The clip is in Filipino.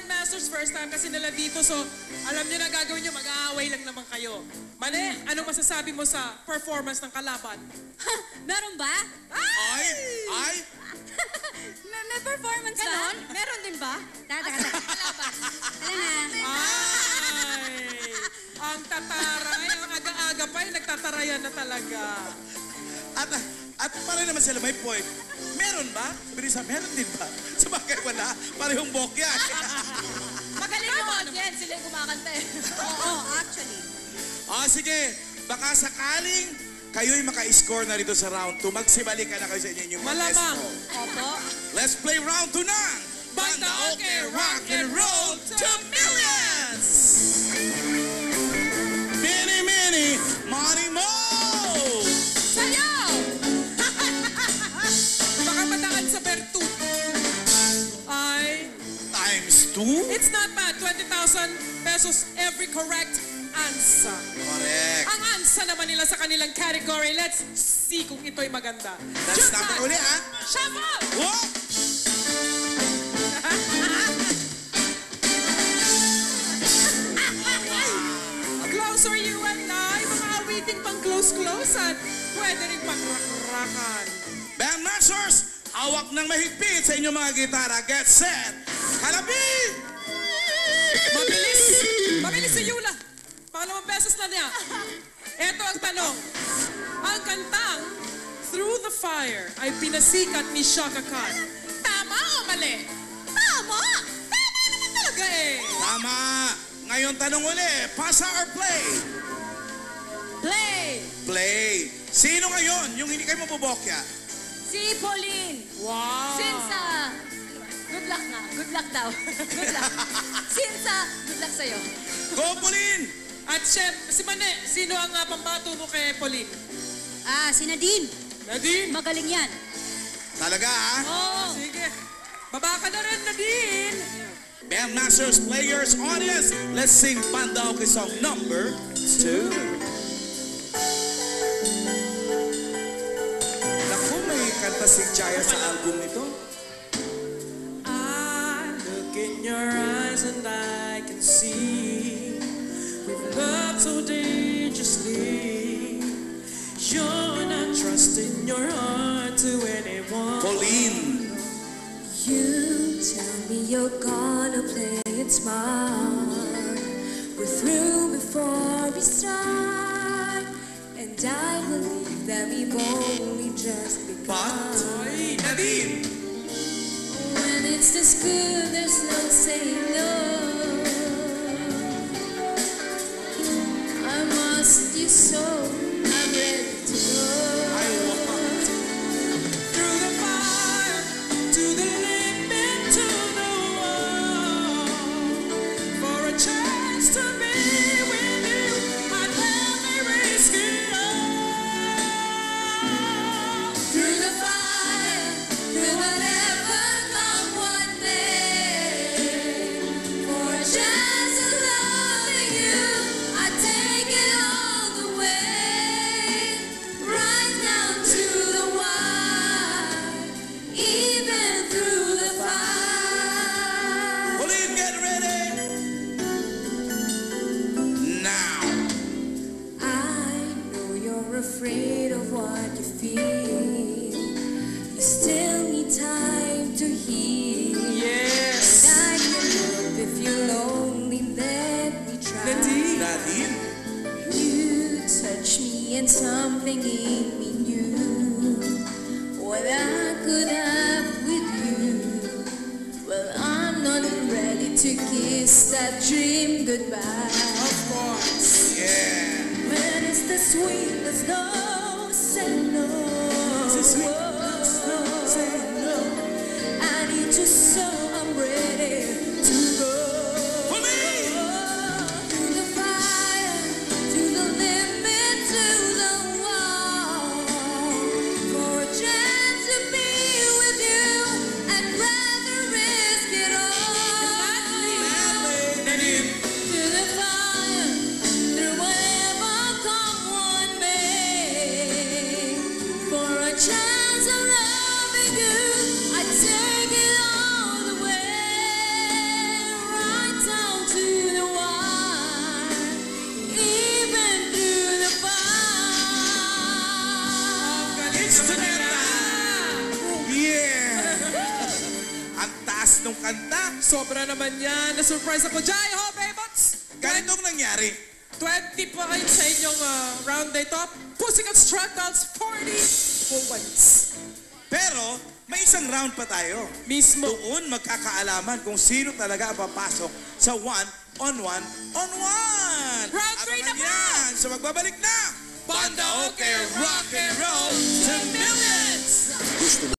Bandmasters, first time kasi nila dito. So, alam nyo na gagawin nyo, mag-aaway lang naman kayo. Mane, anong masasabi mo sa performance ng kalaban? Meron ba? Ay! May performance ba? Meron din ba? Teka. Kalaban. Alam na. Ay! Ang tataray, ang aga-aga pa, nagtatarayan na talaga. At pareho naman sila, may point. Meron ba? Sabi niya, meron din ba? Sabagay wala, parehong bokya. Magaling yung audience, sila yung kumakanta eh. Oo, actually. Sige, baka sakaling kayo'y maka-score na rito sa round 2, magsibalikan na kayo sa inyo yung Malamang. Opo. Let's play round 2 na! Banda Okay, rock and roll to millions! Mini, mini, money, mo! Sayaw! Baka mataan sa Bertut. Ay, Times 2? it's not bad. 20,000 pesos every correct answer. Correct. Ang answer naman nila sa kanilang category. Let's see kung ito'y maganda. That's number uli, ha? Shuffle! Whoa! Closer you and I. Mga awiting pang close-closean. Pwede rin pang-rakrakan. Bandmasters, hawak ng mahigpit sa inyong mga gitara. Get set! Halabi! Mabilis! Mabilis si Yula. Pangalawang beses na niya. Ito ang tanong. Ang kantang Through the Fire ay pinasikat ni Shaka Khan. Tama o mali? Tama! Tama naman talaga eh. Tama! Ngayon tanong uli, pasa or play? Play! Play. Sino ngayon yung hindi kayo mabubokya? Si Pauline. Wow! Since, good luck nga. Good luck daw. Good luck. Since, good luck sa'yo. Go, Pauline! At chef, si Mane, sino ang pambato mo kay Pauline? Si Nadine. Nadine? Magaling yan. Talaga, ha? Oo. Sige. Baba ka na rin, Nadine. Bandmasters, players, audience, let's sing Banda Okay song number 2. Naku, may kanta si Jaya sa album nito. I look in your eyes and I can see we've loved so dangerously. You're not trusting your heart to anyone. Pauline. You tell me you're gonna play it smart. We're through before we start, and I believe that we've only just begun. But, Nadine. When it's this good, there's no saying no. I must you so, I'm ready to go. I want. Through the fire, to the limit, to the wall. For a chance to be with you, I'd gladly risk it all. Through the fire, through whatever come what may. For a chance of loving you, I take it all the way. Right down to the wire, even through the fire. Pauline, get ready. Now. I know you're afraid of what you feel. You still need time to heal. Yes. I can help if you're lonely, let me try. Nadine. Nadine. You touch me and something in me knew what I could have with you. Well, I'm not ready to kiss that dream goodbye. Of course. Yeah. When it's the sweetness, no, say no. It's the sweetness, no, say no. I need you so I'm ready to go. Pauline. Through the fire, to the limit, to the wall. For a chance to be with you, I'd rather risk it all. Nadine. Through the fire, through whatever come what may. For a chance of loving you, I take it all the kanta. Sobra naman yan. Na-surprise ako. Jai ho, Baybots! Ganitong nangyari. 20 points sa inyong round na ito. Pussycat Struck Dolls, 40 points. Pero, may isang round pa tayo. Mismo. Doon magkakaalaman kung sino talaga ang papasok sa one-on-one-on-one. Round 3 na Abangan po! yan. So magbabalik na. Banda Oke Rock and Roll to Millions!